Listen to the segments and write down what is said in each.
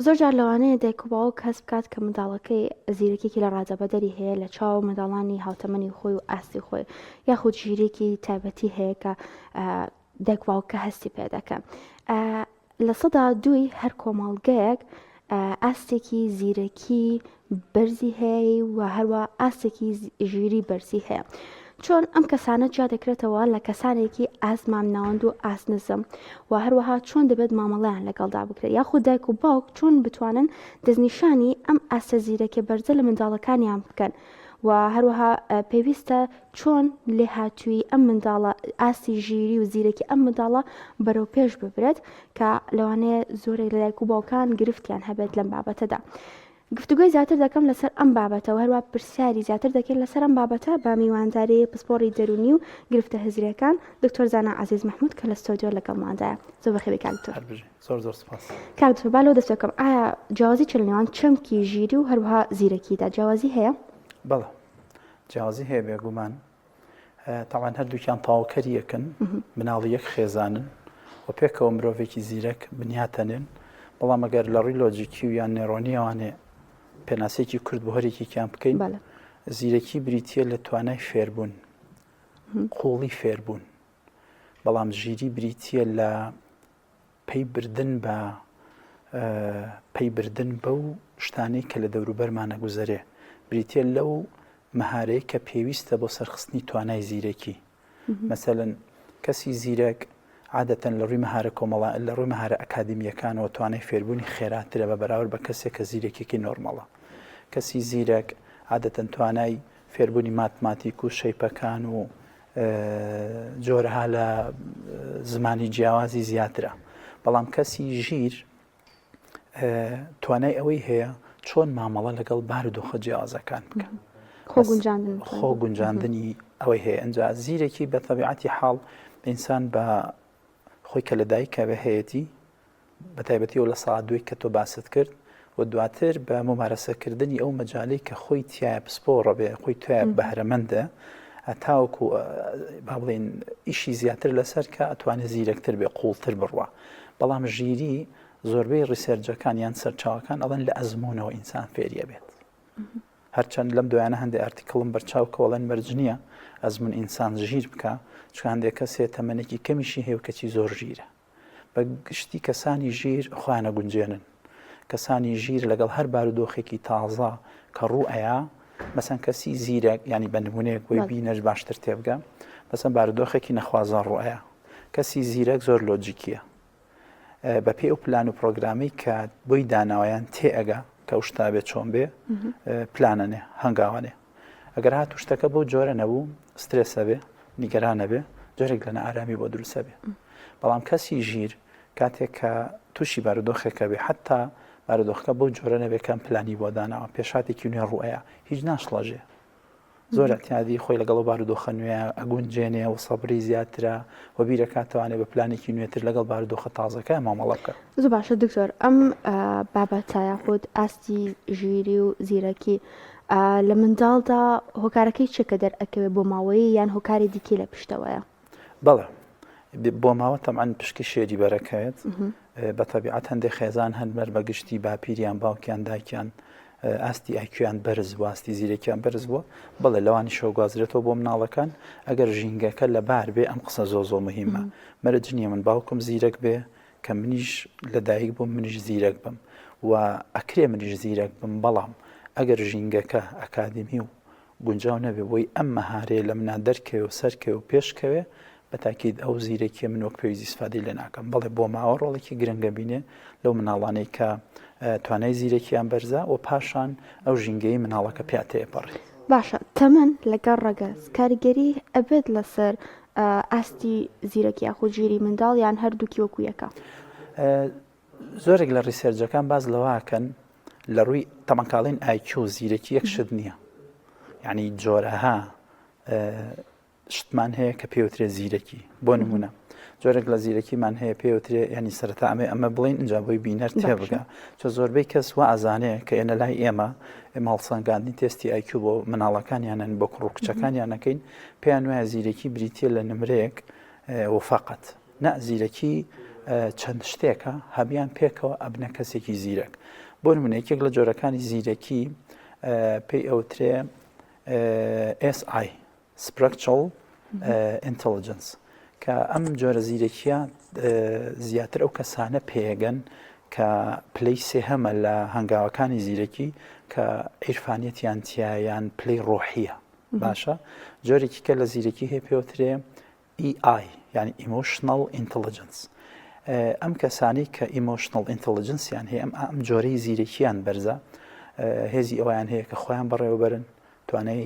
زۆر جار لەوانەیە دایک و باوک هەست بکات کە منداڵەکەی زیرەکێکی لە ڕاجەبەدەری هەیە لە چاو منداڵانی هاوتەمەنی خۆی و ئاستی خۆی یاخود ژیرێکی تایبەتی هەیە کە دایک و باوکە هەستی پێ دەکەن. لە سەدا دووی هەر کۆمەڵگەیەک ئاستێکی زیرەکی بەرزی هەیە و هەروە ئاستێکی ژیری بەرزی هەیە. چۆن ئەم کەسانە جا دەکرێتەوە لە کەسانێکی ئاسمام ناوەند و ئاسنزم و هەروەها چۆن دەبێت مامەڵەیان لەگەڵدا بکرێت یاخود دایک و باوک چۆن بتوانن دەستنیشانی ئەم ئاستە زیرەکە بەرزە لە منداڵەکانیان بکەن و هەروەها پێویستە چۆن لێ هاتووی ئەم منداڵە ئاستی ژیری و زیرەکی ئەم منداڵە بەرەو پێش ببرێت کە لەوانەیە زۆرێک لە دایک و باوکان گرفتیان هەبێت لەم بابەتەدا. گفتوگوی زیاتر دەکەم لەسەر ئەم بابەتە و هەروە پرسیاری زیاتر دەکەین لەسەر ئەم بابەتە بە میوانداری پسپۆڕی دەرونی و گرفتە هزریەکان دکتۆر زانا عەزیز محمود کە لە ستۆدیۆ لەگەڵماندایە. زۆر بەخێر کاکتۆر. زۆر سپاس. کاکتۆر بالەوە دەستەکەم ئایا جیاوازی چ لە نێوان چەمکی ژیری و هەروەها زیرەکیدا جیاوازی هەیە؟ بەڵێ جیاوازی هەیە بێگومان. تاوان هەردووکیان تاواکەری یەکن مناڵی یەک خێزانن و پێکەوە مرۆڤێکی زیرەک بنیاتەنێن بەڵام ئەگەر لە ڕووی لۆجیکی و یان نێڕۆنیەوانێ پێناسێکی کورد بۆ هەرێکیان بکەین زیرەکی بریتە لە توانای فێربوون قوڵی فێربوون بەڵام ژیری بریتە لە پەی بردن بەو شتانەی کە لە دەوروبەرمانە گوزەرێ بریتە لەو مەهارەیە کە پێویستە بۆ سەرخستنی توانای زیرەکی. مەسەلەن کەسی زیرەک عادەتەن لە ڕووی مەهارە کۆمەڵە لە ڕووی مەهارە ئەکادیمیەکانەوە توانای فێربوونی خێراترە بە بەراورد بە کەسێک کە زیرەکێکی نۆرمەڵە. کەسی زیرەک عادەتەن توانای فێربوونی ماتماتیک و شەیپەکان و جۆرەها لە زمانی جیاوازی زیاترە بەڵام کەسی ژیر توانای ئەوەی هەیە چۆن مامەڵە لەگەڵ بارودۆخە جیاوازەکان بکەن خۆ گونجاندنی ئەوەی هەیە. ئەنجا زیرێکی بە تەبیعەتی حاڵ ئینسان بە خۆی کە لە دایکە بە هەیەی بە تایبەتیەوە لە ساعت دوێک کە تۆ باست کرد و دواتر بە ممارەسەکردنی ئەو مەجالەی کە خۆی تایە پسپۆڕە بێ خۆی توایە بەهرەمەندە تاوەکو با بڵێن ئیشی زیاتر لەسەر کە ئەتوانێت زیرەکتر بێ قوڵتر بڕوە. بەڵام ژیری زۆربەی ڕیسێرجەکان یان سەرچاوەکان ئەڵەن لە ئەزموونەوە ئینسان فێریە بێت. هەرچەند لەم دوایانە هەندێک ئارتیکڵم بەرچاو کۆڵەن مەرج نییە ئەزمون ئینسان ژیر بکە چکە هەندێک کەسێ تەمەنێکی کەمیشی هەیە و کەچی زۆر ژیرە. بە گشتی کەسانی ژیر خۆیانە گونجێنن. کەسانی ژیر لەگەڵ هەر بارودۆخێکی تازە کە ڕوئەیە مەسەن کەسی زیرەک ینی بە نمونەیەک بۆی بینەش باشتر تێبگە مەسەن بارودۆخێکی نەخوازان ڕوئەیە کەسی زیرەک زۆر لۆجیکیە بە پێی ئەو پلان و پرۆگرامی کە بۆی داناوایان تێئەگە کە ئەو شتا بێت چۆن بێ پلانەنێ هەنگاوانێ ئەگەر هاتوو شتەکە بۆ جۆرە نەبوو سترێسە بێ نیگەرانە بێ جۆرێک لە نەئارامی بۆ دروستە بێ. بەڵام کەسی ژیر کاتێک کە تووشی بارودۆخێکە بێ حتا بارودۆخەکە بۆ جۆرە نەبێکم پلانی بۆ داناوە پێشاتێکی نوێ ڕوئەیە هیچ ناشڵەژێ زۆر ئەتیادی خۆی لەگەڵ بارودۆخە نوێ ئەگونجێنێ و سەبری زیاترە و بیرەکاتوانێ بە پلانێکی نوێتر لەگەڵ بارودۆخە تازەکە مامەڵە بکە. زۆر باشە دکتۆر ئەم بابەتە یاخود ئاستی ژیری و زیرەکی لە منداڵدا هۆکارەکەی چێکە دەرئەکەوێت بۆ ماوەیە یان هۆکاری دیکەی لە پشتەوەیە؟ بەڵێ بۆ ماوە تەمەن پشکی شێری بەرەکەوێت بە تەبیعەت هەندێک خێزان هەندمەر بەگشتی باپیریان باوکیان دایکیان ئاستی ئایکویان بەرز بوو ئاستی زیرەکیان بەرز بووە بەڵێ لەوانی شەوگوازرێتەوە بۆ مناڵەکان ئەگەر ژینگەکە لە بار بێ ئەم قسە زۆ مهمە مەرج نییە من باوکم زیرەک بێ کە منیش لە دایک بووم منیش زیرەک بم و ئەکرێ منیش زیرەک بم بەڵام ئەگەر ژینگەکە ئەکادمی و گونجاو نەبێ بۆی ئەم مەهارەیە لە منە دەرکەوێ و سەرکەوێ و پێشکەوێ بەتاکید ئەو زیرەکیە من وەک پێویستی ئیسفادەی لێ ناکەم. بەڵێ بۆ ماوە ڕۆڵێکی گرنگە بینێ لەو مناڵانەی کە توانای زیرەکیان بەرزە و پاشان ئەو ژینگەی مناڵەکە پیاتەیە پەڕێ. باشە تەمەن لەگەڵ ڕەگەز کاریگەری ئەبێت لەسەر ئاستی زیرەکی یاخود ژیری منداڵ یان هەردووکی وەکو یەکە؟ زۆرێک لە ڕیسێرجەکان باز لەواکەن لە ڕووی تەمەکاڵین ئایکیۆ و زیرەکی یەک شت نییە یعنی جۆرەها شتمان هەیە کە پێوترێ زیرەکی بۆ نمونە جۆرێک لە زیرەکیمان هەیە پێوترێ ینی سەرەتا ئەمە بڵین اینجا بۆی بینەر تێبگە چۆ زۆربەی کەس وا ئازانەیە کە ئێنە لای ئێمە هەڵسەنگاندنی تێستی ئایکیو بۆ مناڵەکانیانن بۆ کوڕکچەکانیانەکەین پێیان وایە زیرەکی بریتە لە نمرەیەک و فەقەت نە زیرەکی چەند شتێکە هەبیان پێکەوە ئەبنە کەسێکی زیرەک. بۆ نمونە یەکێک لە جۆرەکانی زیرەکی پێی ئەوترێ SI Spiritual Intelligence کە ئەم جۆرە زیرەکیە زیاتر ئەو کەسانە پێگەن کە پلەی سێهەمە لە هەنگاوەکانی زیرەکی کە عیرفانیەتیان تیایان پلەی ڕۆحیە باشە. جۆرێکی کە لە زیرەکی هەیە پێوترێ EI یعنی Emotional Intelligence. ئەم کەسانی کە Emotional Intelligence یان هەیە ئەم جۆرەی زیرەکییان بەرزە هێزی ئەویان هەیە کە خۆیان بەڕێوەبەرن توانای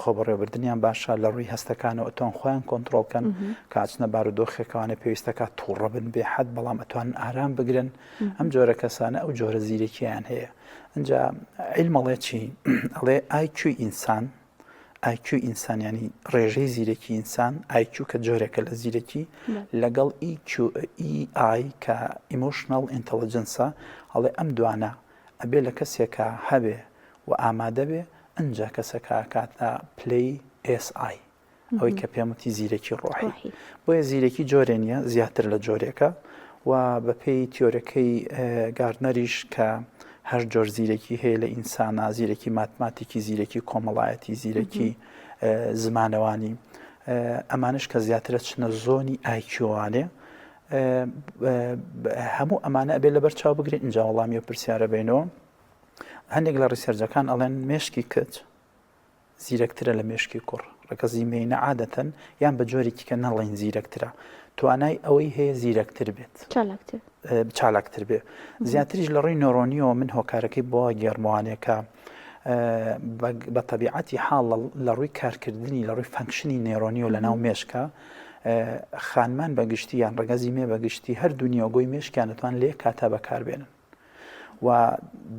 خۆ بەڕێوەبردنیان باشە لە ڕووی هەستەکانەوە ئەتوان خۆیان کۆنتترۆلکەن کاچنە بارودۆخێکەوانە پێویستەکە تووڕە بن بێ حەد بەڵام ئەتوان ئارام بگرن. ئەم جۆرە کەسانە ئەو جۆرە زیرەکییان هەیە. ئەجا عیلمەڵێ چی ئەڵێ IQ ئینسان IQ ئینسانیانی ڕێژەی زیرەکی ئینسان IQ کە جۆرێکە لە زیرەکی لەگەڵ EI کە Emotional Intelligence ئەڵێ ئەم دوانە ئەبێ لە کەسێکە هەبێ و ئامادە بێ ئەنجا کەسەکە کاتە پلەی SI ئەوەی کە پێمەتی زیرەکی ڕۆحی. بۆیە زیرەکی جۆرێ نیە زیاتر لە جۆرێکە و بەپێی تیۆرەکەی گاردنەریش کە هەر جۆر زیرەکی هەیە لە ئینسانە زیرەکی ماتماتیکی زیرەکی کۆمەڵایەتی زیرەکی زمانەوانی ئەمانش کە زیاترە چنە زۆنی ئایکیوانێ هەموو ئەمانە ئەبێ لەبەر چاو بگرێت اینجا وەڵامی و پرسیارە بینەوە. هەندێک لە ڕیسەرجەکان ئەڵێن مێشکی کچ زیرەکترە لە مێشکی کوڕ ڕەکەزی مێینە عادەتەن یان بە جۆرێکی کە نەڵێن زیرەکترە توانای ئەوەی هەیە زیرەکتر بێت چالاکتر بێ. زیاتریش لە ڕووی نۆرۆنیەوە من هۆکارەکەی بۆ گێڕمەوانێکە بە تەبیعەتی حاڵ لە ڕووی کارکردنی لە ڕووی فەنکشنی نێرۆنی و لە ناو مێشکە خانمان بەگشتی یان ڕگەزی مێ بەگشتی هەردوو نیۆگۆی مێشکیان دەتوان لێ کاتا بەکاربێنن و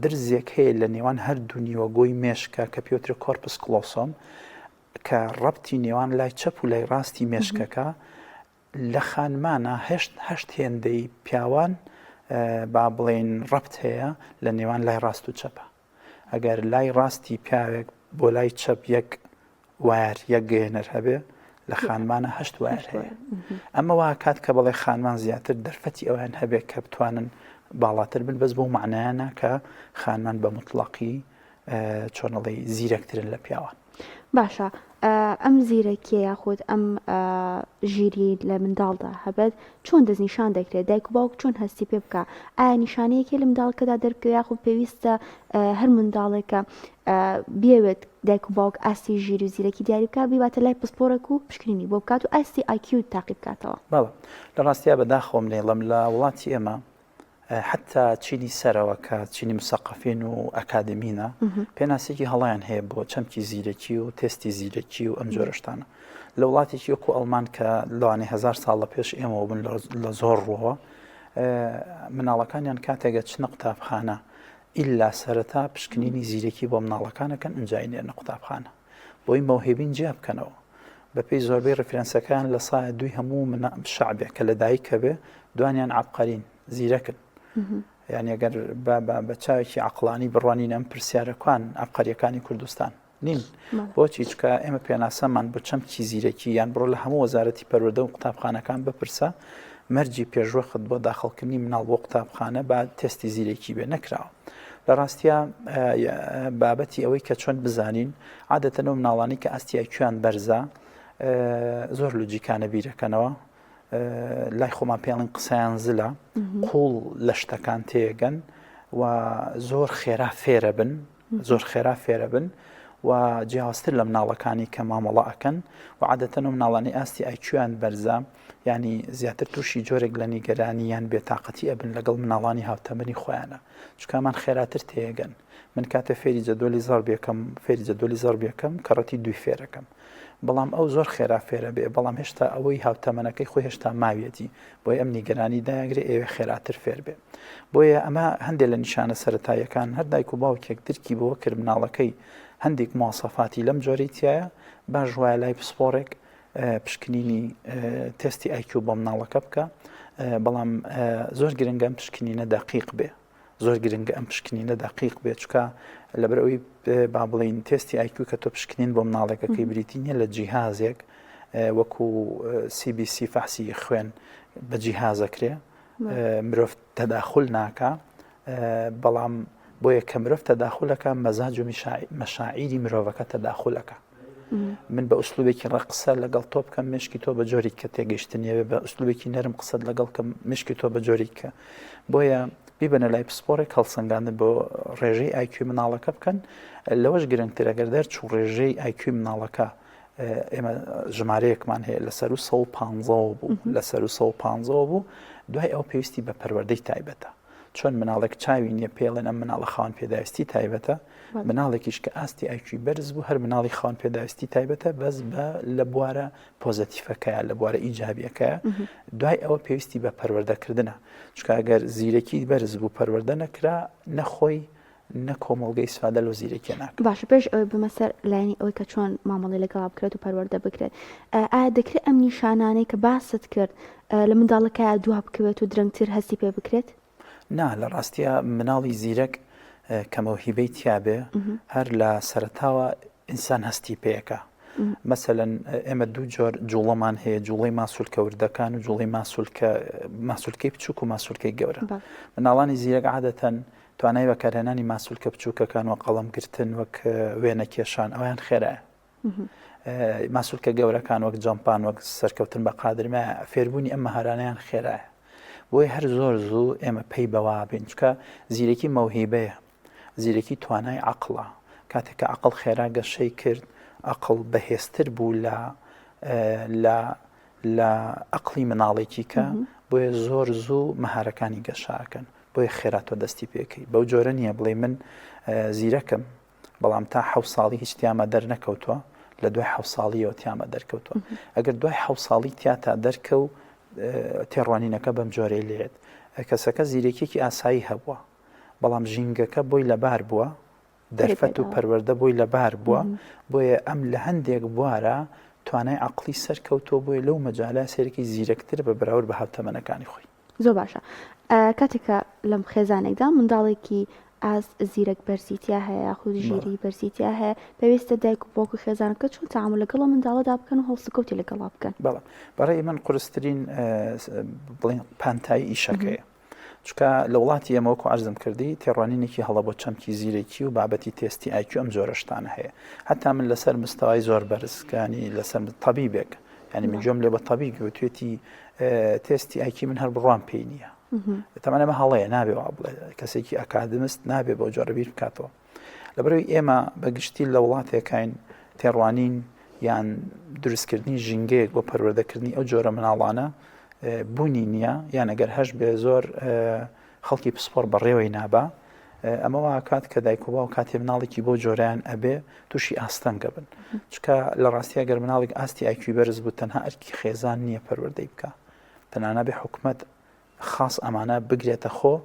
درزێک هەیە لە نێوان هەردوو نیوەگۆی مێشکە کە پێوترە کۆرپس کلۆسۆم کە ڕەبتی نێوان لای چەپ و لای ڕاستی مێشکەکە لە خانمانە هەشت هێندەی پیاوان با بڵێن ڕەبت هەیە لە نێوان لای ڕاست و چەپە. ئەگەر لای ڕاستی پیاوێک بۆ لای چەپ یەک وار یەک گەێنەر هەبێ لە خانمانە هەشت وار هەیە. ئەمە وا کات کە بەڵێ خانمان زیاتر دەرفەتی ئەویان هەبێت کە بتوانن باڵاتر بن بەس بۆ معنایانە کە خانمان بە مطلقی چۆنەڵی زیرەکترن لە پیاوان. باشە ئەم زیرەکیە یاخود ئەم ژیری لە منداڵدا هەبێت چۆن دەستنیشان دەکرێت دایک و باوک چۆن هەستی پێ بکە ئایا نیشانەیەکی لە منداڵکەدا دەرکەوێت یاخود پێویستە هەر منداڵێکە بێوێت دایک و باوک ئاستی ژیری و زیرەکی دیاری بکات بیباتە لای پسپۆرەک و پشکنینی بۆ بکات و ئاستی IQ تاقی بکاتەوە. بەڵێ لە ڕاستیە بەداخۆم لێڵم لە وڵاتی ئێمە حتا چینی سەرەوە کە چینی مسەقفین و ئەکادمینە پێناسێکی هەڵیان هەیە بۆ چەمکی زیرەکی و تستی زیرەکی و ئەم جۆرەشتانە. لە وڵاتێکی وەکو ئەڵمان کە لەوانەی 1000 ساڵ لە پێش ئێمەوە بن لە زۆر ڕۆوە مناڵەکانیان کاتێکە چنە قوتابخانە ئیلا سەرەتا پشکنینی زیرەکی بۆ مناڵەکانەکەن ئەنجاینێنە قوتابخانە بۆی مەوهێبین جیا بکەنەوە. بەپێی زۆربەی ڕفرەنسەکان لە سایە دوی هەموو شعبێک کە لە دایکە بێ دوانیان عەبقەرین زیرەکن. یعنی ئەگەر بە چاوێکی عەقڵانی بڕوانین ئەم پرسیارەکان عەبقەریەکانی کوردستان نین بۆچی چکە ئێمە پێناسەمان بۆ چەمکی زیرەکی یان بڕۆ لە هەموو وەزارەتی پەروەردە و قوتابخانەکان بپرسە مەرجی پێشوەخت بۆ داخەڵکردنی مناڵ بۆ قوتابخانە با تستی زیرەکی بێ نەکراوە. لە ڕاستیە بابەتی ئەوەی کە چۆن بزانین عادەتەنەوە مناڵانی کە ئاستی IQیان بەرزە زۆر لوجیکانە بیرەکەنەوە لای خۆمان پێڵین قسەیان زلە قوڵ لە شتەکان تێگەن و زۆر خێرا فێرە بن و جیاوازتر لە مناڵەکانی کە مامەڵە ئەکەن و عادەتەنەوە مناڵانی ئاستی IQیان بەرزە ینی زیاتر تووشی جۆرێک لە نیگەرانی یان بێتاقەتی ئەبن لەگەڵ مناڵانی هاوتەمەنی خۆیانە چکامان خێراتر تێگەن. من کاتە فێری جەدۆلی زەرب یەکەم کەڕەتی دوی فێرەکەم بەڵام ئەو زۆر خێرا فێرە بێ بەڵام هێشتا ئەوەی هاوتەمەنەکەی خۆی هێشتا ماویەتی بۆی ئەم نیگەرانی داگرێ ئێوە خێراتر فێر بێ. بۆیە ئەمە هەندێک لە نیشانە سەرەتاییەکان هەر دایک و باوکێک درکی بۆ کرد مناڵەکەی هەندێک مواصفاتی لەم جۆرەی تایە باش وایە لای پسپۆرێک پشکنینی تستی IQ بۆ مناڵەکە بکە بەڵام زۆر گرنگە ئەم پشکنینە دەقیق بێ چکە لەبەرەوەی با بڵین تستی IQ کە تۆ پشکنین بۆ مناڵێکەکەی بریتی نیە لە جیهازێک وەکو CBC فەحسی خوێن بە جیهازەکرێ مرۆڤ تەداخل ناکە بەڵام بۆیە کە مرۆڤ تەداخلەکە مەزاج و مەشاعیری مرۆڤەکە تەداخلەکە. من بە ئوسلوبێکی ڕق قسە لەگەڵ تۆ بکەم مشکی تۆ بە جۆری کە تێگەیشتنیەوێ بە ئوسلوبێکی نەرم قسەت لەگەڵ کەم مشکی تۆ بە جۆری کە بۆیە بیبەنە لای پسپۆڕێک هەڵسەنگاندن بۆ ڕێژەی ئایکوی مناڵەکە بکەن لەوەش گرنگتر ئەگەر دەرچوو ڕێژەی ئایکوی مناڵەکە ئێمە ژمارەیەکمان هەیە لەسەر و 150 بوو لەسەر و 150 بوو دوای ئەو پێویستی بە پەروەردەی تایبەتە چۆن مناڵێک چاوی نییە پێڵێن ئەم مناڵە خاوەن پێداویستی تایبەتە مناڵێکیش کە ئاستی ئایکوی بەرز بوو هەر مناڵی خاوەن پێداویستی تایبەتە بەس بە لە بوارە پۆزەتیفەکەیە لە بوارە ئیجابیەکەیە دوای ئەوە پێویستی بە پەروەردەکردنە چونکە ئەگەر زیرەکی بەرز بوو پەروەردە نەکرا نەخۆی نە کۆمەڵگەی سوادە لە زیرەکی ناکە. باشە پێش ئەوەی بمە سەر لایانی ئەوەی کە چۆن مامەڵی لەگەڵا بکرێت و پەروەردە بکرێت ئایا دەکرێت ئەم نیشانانەی کە باست کرد لە منداڵەکە دوا بکەوێت و درەنگتر هەستی پێ بکرێت؟ نا لە ڕاستیە مناڵی زیرەک کە مەوهیبەی تیابێ هەر لە سەرەتاوە ئینسان هەستی پێیەکە. مەسەلەن ئێمە دوو جۆر جوڵەمان هەیە جوڵەی ماسوولکە وردەکان و جوڵەی ماسوولکەی بچووک و ماسوولکەی گەورە. مناڵانی زیرەک عادەتەن توانای بەکارهێنانی ماسوولکە بچووکەکان وە قەڵەمگرتن وەک وێنە کێشان ئەویان خێرایە. ماسوولکە گەورەکان وەک جەمپان وەک سەرکەوتن بە قادرمە فێربوونی ئەم مەهارانەیان خێرایە. بۆی هەر زۆر زوو ئێمە پێی بەوا بین چکە زیرەکی مەوهیبەیە زیرەکی توانای عەقڵە کاتێککە عەقڵ خێرا گەشەی کرد عەقڵ بەهێزتر بوو لە عەقڵی مناڵێکی کە بۆیە زۆر زوو مەهارەکانی گەشاکەن بۆیە خێرا تۆ دەستی پێکەی بەو جۆرە نییە بڵێ من زیرەکەم بەڵام تا 7 ساڵی هیچ تیامە دەرنەکەوتووە لە دوای 7 ساڵیەوە تیامە دەرکەوتووە ئەگەر دوای 7 ساڵی تیاتا دەرکەوت تێڕوانینەکە بەم جۆرەی لێت کەسەکە زیرەکێکی ئاسایی هەبووە بەڵام ژینگەکە بۆی لەبار بووە دەرفەت و پەروەردە بۆی لەبار بووە بۆیە ئەم لە هەندێک بوارە توانای عەقڵی سەرکەوتۆ بۆیە لەو مەجالە سێرەکی زیرەکتر بە بەراورد بە هاوتەمەنەکانی خۆی. زۆر باشە کاتێکە لەم خێزانێکدا منداڵێکی ئاز زیرەک بەرزیتیا هەیە یاخود ژیری بەرزیتیا هەیە پێویستە دایک و باوکو خێزانەکە چۆن تەعامل لەگەڵ منداڵەدا بکەن و هەڵسوکەوتی لەگەڵا بکەن. بەڵام بەڕێی من قورسترین بڵێن پانتایی ئیشەکەیە چکە لە وڵاتی ئێمەوەکو عەرزم کردی تێڕوانینێکی هەڵە بۆ چەمکی زیرەکی و بابەتی تێستی ئایکیو ئەم جۆرە شتانە هەیە حتا من لەسەر مستەوای زۆر بەرزکانی لەسەر تەبیبێک ینی من گوێم لێ بە تەبیب گوتوێتی تێستی ئایکی من هەر بڕوان پێی نییە تەمەنەمە هەڵەیە نابێ وا بڵێ کەسێکی ئەکادمست نابێ بۆ جۆرە بیر بکاتەوە لەبەرەوەی ئێمە بەگشتی لە وڵاتێکین تێڕوانین یان دروستکردنی ژینگەیەک بۆ پەروەردەکردنی ئەو جۆرە مناڵانە بوونی نییە یان ئەگەر هەش بێ زۆر خەڵکی پسپۆر بەڕێوەی نابا ئەمەوە کات کە دایک و باو کاتێ مناڵێکی بۆ جۆرەیان ئەبێ تووشی ئاستەنگە بن چکە لە ڕاستیە گەر مناڵێک ئاستی ئایکوی بەرز بوو تەنها ئەرکی خێزان نییە پەروەردەی بکە تەنانە بێ حکومەت خاص ئەمانە بگرێتە خۆ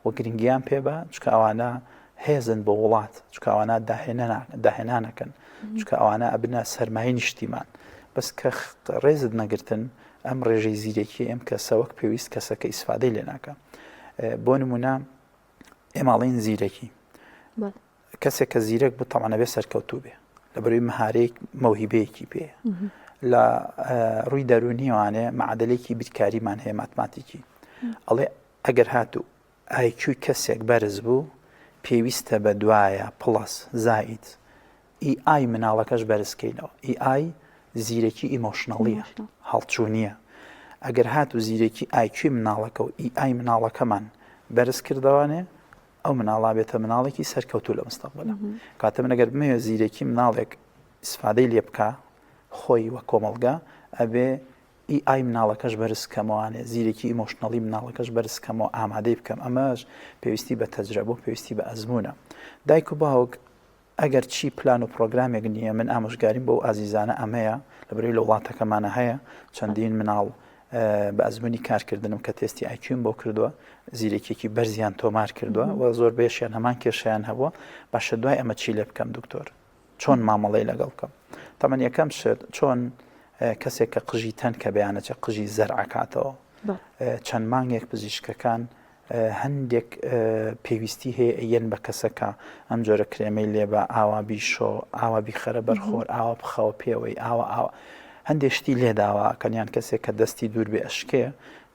و گرنگیان پێ بە چکە ئەوانە هێزن بۆ وڵات چکە ئەوانە داهێنانەکەن چکە ئەوانە ئەبنە سەرمایی نیشتیمان بەس کە ڕێزت نەگرتن ئەم ڕێژەی زیرەکی ئەم کەسە وەک پێویست کەسەکە ئیسفادەی لێ ناکە بۆ نمونە ئێماڵین زیرەکی کەسێک کە زیرەک بوو تەمانە بێ سەرکەوتوو بێ لەبەروی مەهارەیەک مەوهیبەیەکی پێ لە ڕووی دەرونیوانێ معادلێکی بیرکاریمان هەیە ماتماتیکی ئەڵێ ئەگەر هاتوو ئایکوی کەسێک بەرز بوو پێویستە بە دوایە پڵەس زائید ئای مناڵەکەش بەرزکەینەوە ئای زیرەکی ئیمۆشنەڵیە هەڵچوونیە ئەگەر هاتوو زیرەکی ئایکوی مناڵەکە و ئای مناڵەکەمان بەرز کردوانێ ئەو مناڵا بێتە مناڵێکی سەرکەوتوو لە مستەقبەلە کاتە من ئەگەر بمەوێت زیرەکی مناڵێک ئیسفادەی لێ بکە خۆی وە کۆمەڵگا ئەبێ ئای مناڵەکەش بەرز کەمەوانێ زیرەکی ئیمۆشنەڵی مناڵەکەش بەرز کەمەوە ئامادەی بکەم ئەمەش پێویستی بە تەجربە و پێویستی بە ئەزمونە دایک و باوک ئەگەر چی پلان و پرۆگرامێک نییە من ئامۆژگاریم بۆ ئازیزانە ئەمەیە لەبەرەوەی لە وڵاتەکەمانە هەیە چەندین مناڵ بە ئەزمموی کارکردنم کە تێستی ئایکیوم بۆ کردووە زیرەکێکی بەرزیان تۆمار کردووە و زۆر بێشیان هەمان کێشیان هەبووە باشە دوای ئەمە چی لێ بکەم دکتۆر چۆن مامەڵەی لەگەڵ بکەم تەمەن یەکەم شت چۆن کەسێک کە قژی تەن کە بەیانەچە قژی زەرعکاتەوە چەند مانگێک پزیشکەکان هەندێک پێویستی هەیە ئەیەن بە کەسەکە ئەم جۆرە کرێمەی لێ بە ئاوابی شۆ ئاوابی خەرە بەرخۆر ئاوا بخەوە پێوەی ئاوا هەندێک شتی لێداوە کەنیان کەسێک کە دەستی دوور بێ ئەشکێ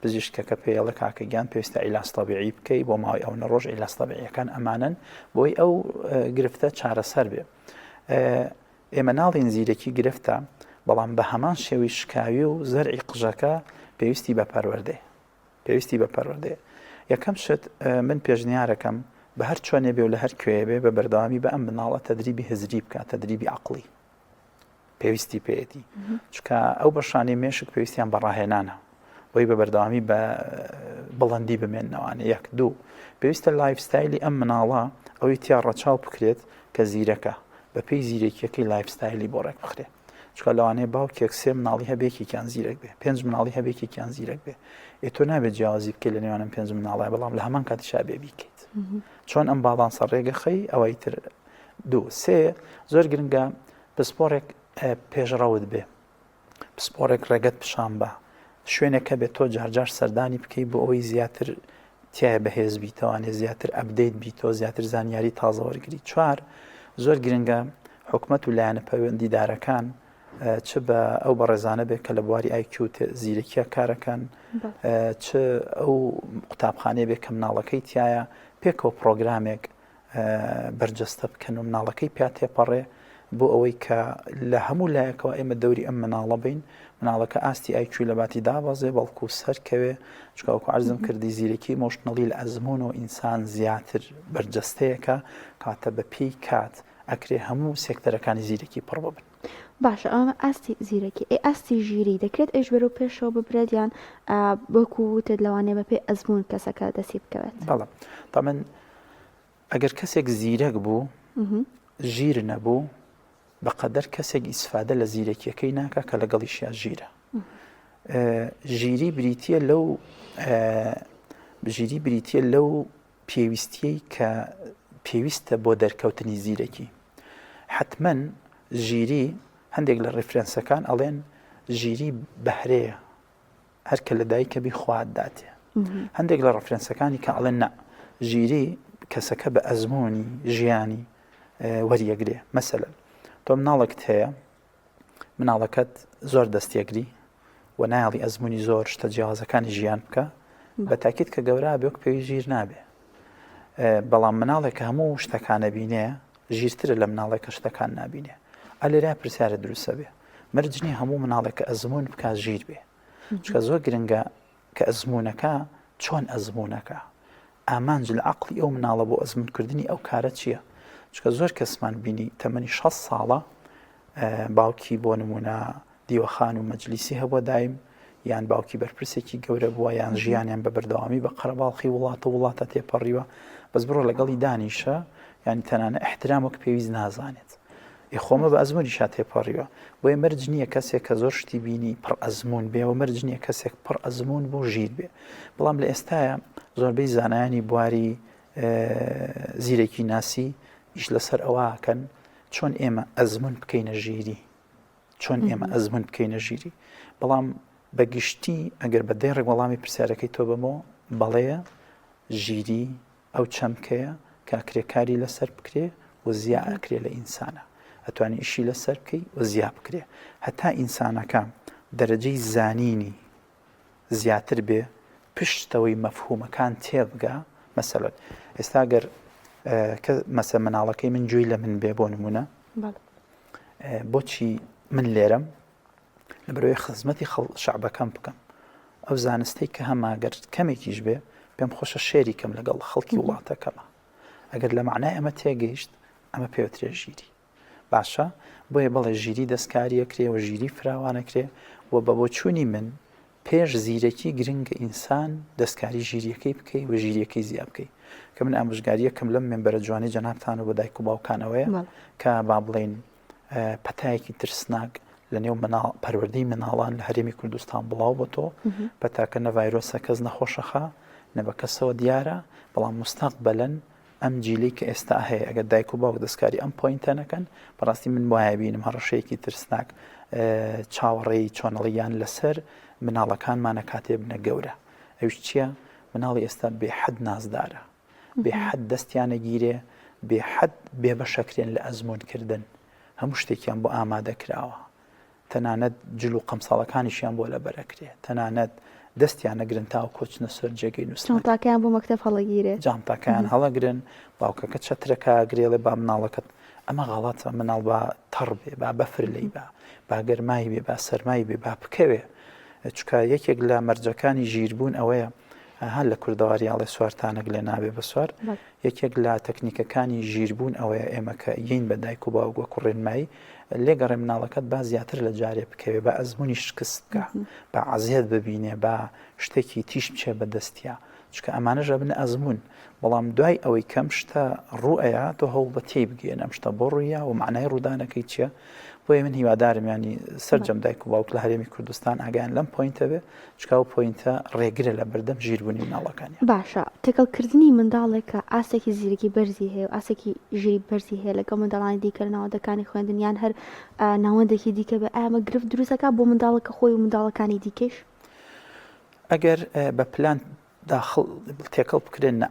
پزیشکەکە پێڵە کاکەگیان پێویستە عیلاج تەبیعی بکەی بۆ ماوەی ئەو ڕۆژ عیلاج تەبیعیەکان ئەمانن بۆی ئەو گرفتە چارەسەر بێ. ئێمە ناڵین زیرەکی گرفتە، بەڵام بە هەمان شێوی شکاوی و زەرعی قژەکە پێویستی بە پەروەردەیە. یەکەم شت من پێشنیارەکەم بە هەر چۆنێ بێ و لە هەر کوێ بێ بە بەردەوامی بە ئەم مناڵە تەدریبی هزری بکە، تەدریبی عەقڵی پێویستی پێێتی، چکە ئەو بەشانی مێشک پێویستیان بەڕاهێنانە بۆی بە بەردەوامی بە بڵندی بمێننەوانە. یەک دوو پێویستە لایفستایلی ئەم مناڵە ئەوەی تیا ڕەچاو بکرێت کە زیرەکە بە پێی زیرەکیەکەی لایفستایلی بۆ ڕێک بخرێت، چکە لەوانەیە باوکێک 3 مناڵی هەبێکێکیان زیرەک بێ، 5 مناڵی هەبێکێکیان زیرەک بێ، تۆ نابێت جیاوازی بکەیت لە نێوانم 5 مناڵای، بەڵام لە هەمان کاتیشا بێ بیکەیت. چۆن ئەم باڵانسە ڕێگە خەی ئەوەی تر. دوو سێ زۆر گرنگە پسپۆڕێک پێشڕەوت بێ، پسپۆڕێک ڕێگەت پیشان بە شوێنێکە بێت تۆ جارجار سەردانی بکەی بۆ ئەوەی زیاتر تایە بەهێز بیتەوانێ، زیاتر ئەپدەیت بیتۆ، زیاتر زانیاری تازە وەرگری. چوار زۆر گرنگە حکومەت و لایەنە پەیوەندیدارەکان چ بە ئەو بەڕێزانە بێت کە لە بواری IQ زیرەکیە کارەکەن، چ ئەو قوتابخانەیە بێت کە مناڵەکەی تایە پێکەوە پرۆگرامێک بەرجەستە بکەن و مناڵەکەی پیا تێپەڕێ بۆ ئەوەی کە لە هەموو لایەکەوە ئێمە دەوری ئەم مناڵە بین، مناڵەکە ئاستی IQ لە باتی دابەزێ بەڵکو سەرکەوێ، چکاوەکو عەرزم کردی زیرەکی مۆشتنەڵی لە ئەزمون و ئینسان زیاتر بەرجەستەیەکە کاتە بە پێی کات ئەکرێ هەموو سێکتەرەکانی زیرەکی پڕ ببن. باشە ئەمە ئاستی زیرەکی ئاستی ژیری دەکرێت ئەش بەرەو پێشەوە ببرێتیان وەکو وتت لەوانەیە بە پێی ئەزمون کەسەکە دەسی بکەوێت. بەڵێ تا من ئەگەر کەسێک زیرەک بوو ژیر نەبوو بەقەدەر کەسێک ئیسفادە لە زیرەکیەکەی ناکە کە لەگەڵیشیا ژیرە. ژیری بریتیە لەو پێویستیەی کە پێویستە بۆ دەرکەوتنی زیرەکی. حتمەن ژیری هەندێک لە ڕێفرەنسەکان ئەڵێن ژیری بەهرەیە هەرکە لە دایکە بی خوات داتێ. هەندێک لە ڕێفرەنسەکانی کە ئەڵێن نە ژیری کەسەکە بە ئەزمۆنی ژیانی وەریەگرێ. مەسەلەن تۆ مناڵێکت هەیە، مناڵەکەت زۆر دەستێگری و نایڵی ئەزمموی زۆر شتە جیاوازەکانی ژیان بکە، بە تاکید کە گەورە بێک پێوی ژیر نابێ. بەڵام مناڵێک کە هەموو شتەکانە بینێ ژیرترە لە مناڵێکە شتەکان نابینێ. ئەلێرا پرسیارە دروستە بێ مەرجنی هەموو مناڵێکە ئەزمون بکە ژیر بێ، چکە زۆر گرنگە کە ئەزمونونەکە چۆن ئەزمونونەکە ئامانج لە عەقڵی ئەو مناڵە بۆ ئەزمونکردنی ئەو کارە چییە. چکە زۆر کەسمان بینی تەمەنی 6 ساڵە باوکی بۆ نمونە دیوەخان و مەجلیسی هەبووە دایم، یان باوکی بەرپرسێکی گەورە بووە، یان ژیانیان بە بەردەوامی بە قەرەباڵخی وڵاتە تێپەڕیوە، بەس بڕۆ لەگەڵی دانیشە ینی تەنانە احترامێک پێویست نازانێت، خۆمە بە ئەزممویشا تێپەڕیوە. بۆیە مەرج نییە کەسێک کە زۆر شتی بینی پڕ ئەزمون بێ و مەرج نییە کەسێک پڕ ئەزمون بۆ ژیر بێ. بەڵام لە ئێستاە زۆربەی زانایانی بواری زیرەکی ناسی ئیش لەسەر ئەوەکەن چۆن ئێمە ئەزمون بکەینە ژیری، چۆن ئێمە ئەزمون بکەینە ژیری. بەڵام بەگشتی ئەگەر بە دەی ڕێگوەڵامی پرسیارەکەی تۆ بمەوە بەڵێە ژیری ئەو چەمکەیە کاکرێکاری لەسەر بکرێ و زیا ئەکرێ لە ئینسانە، ئەتوانی ئیشی لەسەر بکەی و زیا بکرێ. هەتا ئینسانەکە دەرەجەی زانینی زیاتر بێ پشتەوەی مەفهومەکان تێبگا. مەسەلەن ئێستا گەر مەسە مناڵەکەی من گوێی لە من بێ بۆ نمونە، بۆچی من لێرەم لە بەرەوەی خزمەتی شەعبەکەم بکەم، ئەو زانستەی کە هەماگەر کەمێکیش بێ پێم خۆشە شێری کەم لەگەڵ خەڵکی وڵاتەکەمە. ئەگەر لە معنای ئەمە تێگەیشت ئەمە پێوترێ ژیری باشە. بۆیە بەڵێ ژیری دەستکاریەکرێ و ژیری فراوانەکرێ و بە بۆچوونی من پێش زیرەکی گرنگە ئینسان دەستکاری ژیریەکەی بکەی و ژیریەکەی زیاب بکەی. کە من ئامۆژگاریەکەم لەم مێمبەرە جوانی جەنابتان و بە دایک و باوکانەوەیە کە با بڵێن پەتایەکی ترسناک لە نێو پەروەردەی مناڵان لە هەرێمی کوردستان بڵاو بۆ تۆ پەتاکە نە ڤایرۆسە کەس نەخۆشەخە نە بە کەسەوە دیارە، بەڵام مستەقبەلەن ئەم جیلی کە ئێستا هەیە ئەگەر دایک و باوک دەستکاری ئەم پۆینتە نەکەن بەڕاستی من وایە بینم هەڕەشەیەکی ترسناک چاوەڕێی چۆنەڵیان لەسەر مناڵەکانمانە کاتێ بنە گەورە. ئەوش چییە؟ مناڵی ئێستا بێحەد نازدارە، بێحەد دەستیانە گیرێ، بێحەد بێبەشەکرێن لە ئەزمونکردن، هەموو شتێکیان بۆ ئامادە کراوە، تەنانەت جلو قەمساڵەکانیشیان بۆ لەبەرەکرێ، تەنانەت دەستیان نەگرن تا کۆچنە سەر جێگەی نووسان جانتاکەیان بۆ مەکتەب هەڵەگیرێ جانتاکەیان هەڵەگرن باوکەکە چەترەکە گرێڵێ با مناڵەکەت ئەمە غەڵاتە مناڵ با تەڕ بێ با بەفر لی با گەرمایی بێ با سەرمایی بێ با بکەوێ چکە یەکێک لە مەرجەکانی ژیربوون ئەوەیە هەر لە کوردەواریاڵێ سوارتانەک لێ نابێ بە سوار یەکێک لە تەکنیکەکانی ژیربوون ئەوەیە ئێمە کە یین بە دایک و باوگوە کوڕێنمایی لێگەڕێ مناڵەکەت با زیاتر لە جارێ بکەوێ بە ئەزمموی شکست بکە بە عزیێت ببینێ بە شتێکی تیش بچێ بەدەستیا چکە ئەمانەژە بنە ئەزمون بەڵام دوای ئەوەی کەم شتە ڕوئەیە تۆ هەوڵ بە تێی بگەێنە شتە بۆ ڕوویە و معنای ڕوودانەکەی چییە بۆیە من هیوادارم ینی سەررجەم دایک و باوک لە هەرێمی کوردستان ئاگیان لەم پوینتە بێ چکە و پوینتە ڕێگرە لە بەردەم ژیربوونی مناڵەکانی باشە تێکەڵکردنی منداڵێک کە ئاسێکی زیرەکی بەرزی هەیە و ئاسێکی ژیری بەرزی هەیە لەگەڵ منداڵانی دیکە ناوەندەکانی خوێندنیان هەر ناوەندێکی دیکە بێ ئامە گرفت دروستەکە بۆ منداڵەکە خۆی و منداڵەکانی دیکەش ئەگەر بە پلان داخل تێکەڵ بکرێن نە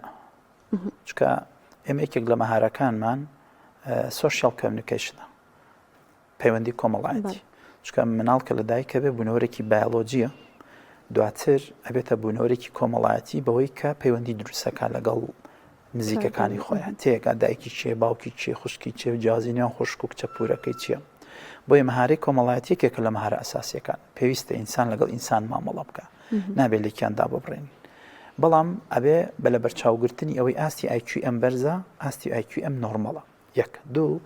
چکە ئێمە یەکێک لە مەهارەکانمان سۆشیال کۆمیونیکیشنە پەیوەندی کۆمەڵایەتی چکە مناڵ کە لە دایکە بێ بوونەوەرێکی بایۆلۆجیە دواتر ئەبێتە بوونەوەرێکی کۆمەڵایەتی بەوەی کە پەیوەندی دروستەکە لەگەڵ نزیکەکانی خۆیان تێکا دایکی چێ باوکی چێ خوشکی چێ جیازینیان خوشک و کچە پورەکەی چییە بۆیە مەهارەی کۆمەڵایەتێکێکە لە مەهارە ئەساسیەکان پێویستە ئینسان لەگەڵ ئینسان مامەڵە بکە نابێت لێکیاندا ببڕێن بەڵام ئەبێ بە لە بەرچاوگرتنی ئەوەی ئاستی IQ ئەم بەرزە ئاستی IQ ئەم نۆرمەڵە یەک دوو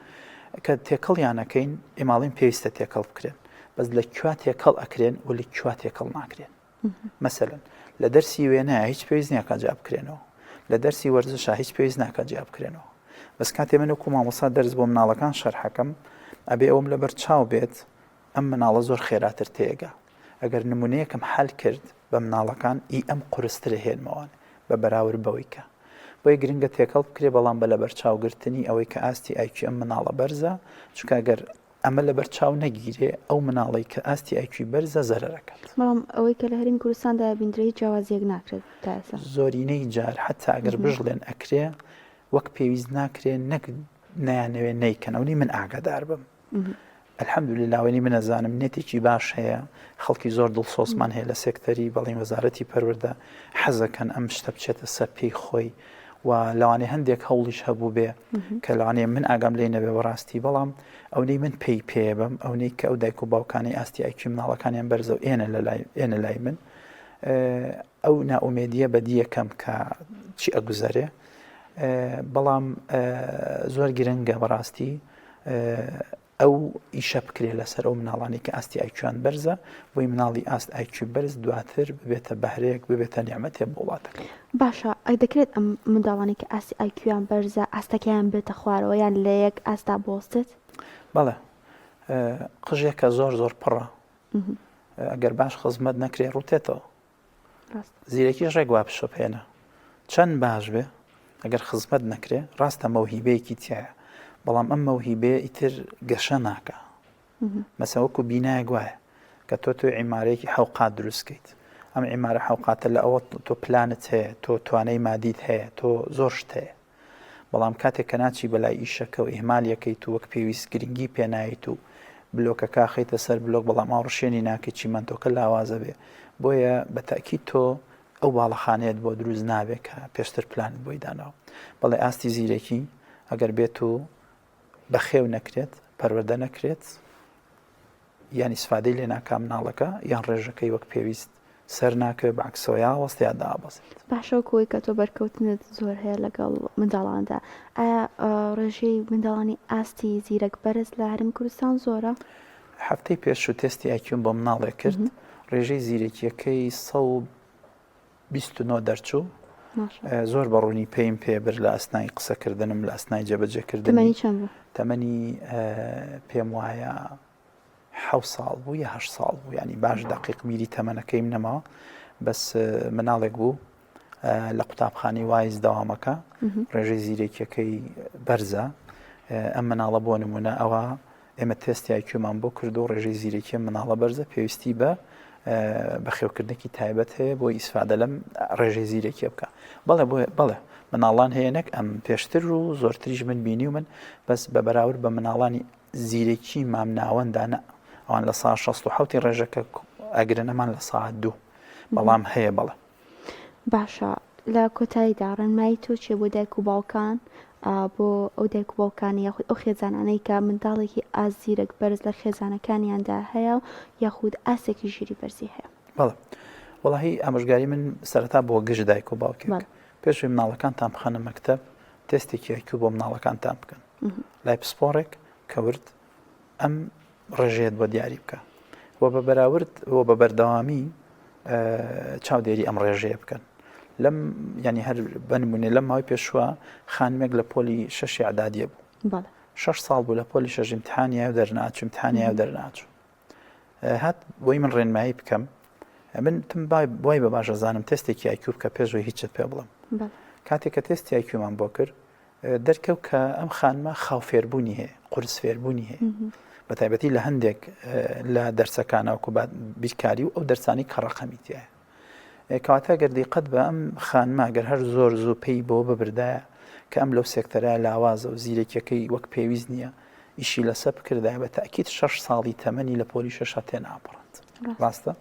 کە تێکەڵیانەکەین ئێماڵین پێویستە تێکەڵ بکرێن بەس لە کووا تێکەڵ ئەکرێن و لە کووا تێکەڵ ناکرێن مەسەلەن لە دەرسی وێنەیە هیچ پێویست نییە کە جا بکرێنەوە لە دەرسی وەرزشە هیچ پێویست ناکە جا بکرێنەوە بەس کاتێ من وەکو مامۆستا دەرس بۆ مناڵەکان شەرحەکەم ئەبێ ئەوم لەبەر چاو بێت ئەم مناڵە زۆر خێراتر تێگا ئەگەر نمونەیەکم حەل کرد بە مناڵەکان ئەم قورسترە هێنمەوان بە بەراورد بەوەی کە بۆی گرنگە تێکەڵ بکرێ بەڵام بە لە بەرچاوگرتنی ئەوەی کە ئاستی IQ ئەم مناڵە بەرزە چونکە ئەگەر ئەمە لە بەرچاو نەگیرێ ئەو مناڵی کە ئاستی IQ بەرزە زەرەکات بەڵام ئەوەی کە لە هەرێمی کوردستاندا بیندرەی جیاوازیەک ناکرێت زۆرینەی جار حتا ئەگەر بژڵێن ئەکرێ وەک پێویست ناکرێن نەک نیانەوێ نیکەنەوەنی من ئاگادار بم الحەمدولله لاوێنی من ئەزانم نێتێکی باش هەیە خەڵکی زۆر دڵسۆزمان هەیە لە سێکتەری بەڵێن وەزارەتی پەروەردە حەزەکەن ئەم شتە بچێتە سەر پێی خۆی و لەوانێ هەندێک هەوڵیش هەبوو بێ کە لەوانێ من ئاگام لێ نەبێ بەڕاستی بەڵام ئەوەی من پێی پێ بم ئەوەی کە ئەو دایک و باوکانی ئاستی IQ مناڵەکانیان بەرزە و ئێنە لای من ئەو ناومێدیە بەدیەکەم کە چی ئەگوزارێ بەڵام زۆر گرنگە بەڕاستی ئەو ئیشە بکرێ لەسەر ئەو مناڵانی کە ئاستی IQیان بەرزە بۆی مناڵی ئاست IQ بەرز دواتر ببێتە بەهرەیەک ببێتە نیعمەتێ بۆ وڵاتەکە باشە ئەی دەکرێت ئەم منداڵانی کە ئاستی IQیان بەرزە ئاستەکەیان بێتە خوارەوە یان لە یەک ئاستا بۆستێت بەڵێ قژێکە زۆر زۆر پڕە ئەگەر باش خزمەت نەکرێ ڕوتێتەوە زیرەکی ڕێک وا بشەپێنە چەند باش بێ ئەگەر خزمەت نەکرێ ڕاستە مەوهیبەیەکی تایە بەڵام ئەم مەوهیبێ ئیتر گەشە ناکە مەسە وەکو بینایەک وایە کە تۆ عیمارەیەکی حەوقات دروستکەیت ئەم عیمارە حەوقاتە لە ئەوە تۆ پلانت هەیە تۆ توانای مادیت هەیە تۆ زۆر شت هەیە بەڵام کاتێک کە ناچی بەلای ئیشەکە و ئیهمالیەکەیت و وەک پێویست گرنگی پێنایت و بلۆکەکە خەیتە سەر بلۆک بەڵام ئاڕشێنی ناکەی چیمەندۆکە لاوازە بێ بۆیە بەتاکی تۆ ئەو باڵەخانەیەت بۆ دروست نابێت کە پێشتر پلانت بۆی داناوە بەڵێ ئاستی زیرەکی ئەگەر بێت و بەخێو نەکرێت پەروەردە نەکرێت یان ئیسفادەی لێ ناکا مناڵەکە یان ڕێژەکەی وەک پێویست سەر ناکەوێت بەعکسەوەیە وەستیان دابەزێت باشەوە کۆی کە تۆ بەرکەوتنت زۆر هەیە لەگەڵ منداڵاندا ئایا ڕێژەی منداڵانی ئاستی زیرەک بەرز لە هەرێمی کوردستان زۆرە؟ هەفتەی پێش و تێستی IQم بۆ مناڵێک کرد ڕێژەی زیرەکیەکەی 129 دەرچوو زۆر بەڕوونی پێیم پێبر لە ئەسنای قسەکردنم لە ئەسنای جێبەجێکردنی تەمەنی چەند بوو؟ تەمەنی پێم وایە 7 ساڵ بوو یا 8 ساڵ بوو ینی باش دقیق میری تەمەنەکەیم نەما بەس مناڵێک بوو لە قوتابخانەی وایز دەوامەکە ڕێژەی زیرەکیەکەی بەرزە ئەم مناڵە بۆ نمونە ئەوە ئێمە تێستی IQمان بۆ کرد و ڕێژەی زیرەکی مناڵە بەرزە پێویستی بە بەخێوکردنێکی تایبەت هەیە بۆ ئیسفادە لەم ڕێژەی زیرەکیە بکە بەڵێ مناڵان هەیەنێک ئەم پێشتر و زۆرتریش من بینی و من بەس بە بەراورد بە مناڵانی زیرەکی مام ناوەندانە ئەوان لە ساعت 67 ڕێژەکە ئەگرنەمان لە ساعت 2 بەڵام هەیە بەڵێ. باشە لە کۆتاییدا ڕێنمایی تۆ چێ بۆ دایک و باوکان بۆ ئەو دایک و باوکانی یاخود ئەو خێزانانەی کە منداڵێکی ئازیرەک بەرز لە خێزانەکانیاندا هەیە و یاخود ئاسێکی ژیری بەرزی هەیە؟ بەڵێ وەڵاهی ئامۆژگاری من سەرەتا بۆ گشت دایک و باوکێک پێشوی مناڵەکانتان بخەنە مەکتەب تێستێکی IQ بۆ مناڵەکانتان بکەن لای پسپۆڕێک کەورد ئەم ڕێژێت بۆ دیاری بکە وە بە بەراورد وە بە بەردەوامی چاودێری ئەم ڕێژەیە بکەن. لەم ینی هەر بنمونێ لەم ماوەی پێشوە خانمێک لە پۆلی 6 عدادیە بوو 6 ساڵ بوو لە پۆلی 6 امتحانیە و دەرناچوو امتحانیە و دەرناچوو هات بۆی من ڕێنمایی بکەم من تم بۆی بە باشە زانم تێستێکی IQ بکە پێشوی هیچت پێ بڵم کاتێک کە تێستی IQمان بۆ کرد دەرکەوت کە ئەم خانمە خاو فێربوونی هەیە قورس فێربوونی هەیە بە تایبەتی لە هەندێک لە دەرسەکانەوەکو بیرکاری و ئەو دەرسانی کە ڕەقەمیتیە کەواتە گەر دیقەت بە ئەم خانمە گەر هەر زۆر زوو پێی بۆ ببردایە کە ئەم لەو سێکتەرە لاوازە و زیرەکیەکەی وەک پێویست نییە ئیشی لەسەر بکردای بە تاکید 6 ساڵی تەمەنی لە پۆلی 6 تێ ناپڕند ڕاستە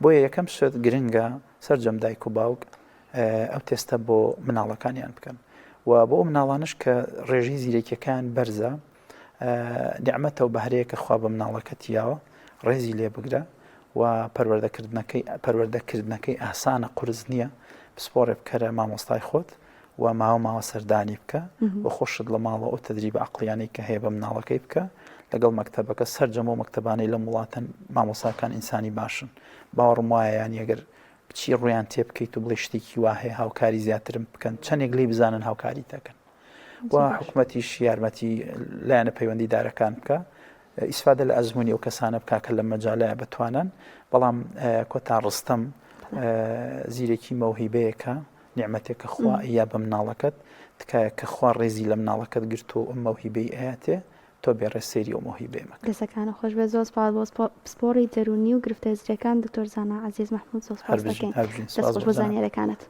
بۆیە یەکەم شت گرنگە سەرجەم دایک و باوک ئەو تێستە بۆ مناڵەکانیان بکەن و بۆ مناڵانش کە ڕێژی زیرەکیەکان بەرزە نیعمەتە و بەهرەیە کە خوا بە مناڵەکەتیاوە ڕێزی لێ بگرە و پەروەردەکردنەکەی ئاسانە قورس نییە پسپۆڕێ بکەرە مامۆستای خۆت و ماوە سەردانی بکە و خۆشت لە ماڵەوە ئەو تەدریبە عەقلیانەی کە هەیە بە مناڵەکەی بکە لەگەڵ مەکتەبەکە سەرجەم و مەکتەبانەی لە وڵاتەن مامۆساکان ئینسانی باشن باوەڕم وایە یانی ئەگەر بچی ڕویان تێ بکەیت و بڵێ شتێکی وا هەیە هاوکاری زیاترم بکەن چەندێک لێی بزانن هاوکاری دەکەن و حکوومەتیش یارمەتی لایەنە پەیوەندی دارەکان بکە ئیسفادە لە ئەزمموی ئەو کەسانە بکە کە لە مەجاالایە بتوانن بەڵام کۆتا ڕستەم زیرێکی مەوهیبەیەکە نیعمەتێکە خوا یا بە مناڵەکەت تکایە کە خوا ڕێزی لە مناڵەکەت گرت و ئەم مەوهیبەی ئاەتێ تۆ بێڕێ سێری و مەوهیبێمە دەسەکانە خۆش بێ زۆر سپاس بۆ پسپۆڕی دەرونی و گرفتە زیرەکان دکتۆر زانا عەزیز مەحموود زۆر سپاس دەکەین دەست خۆش بۆ زانیاریەکانت.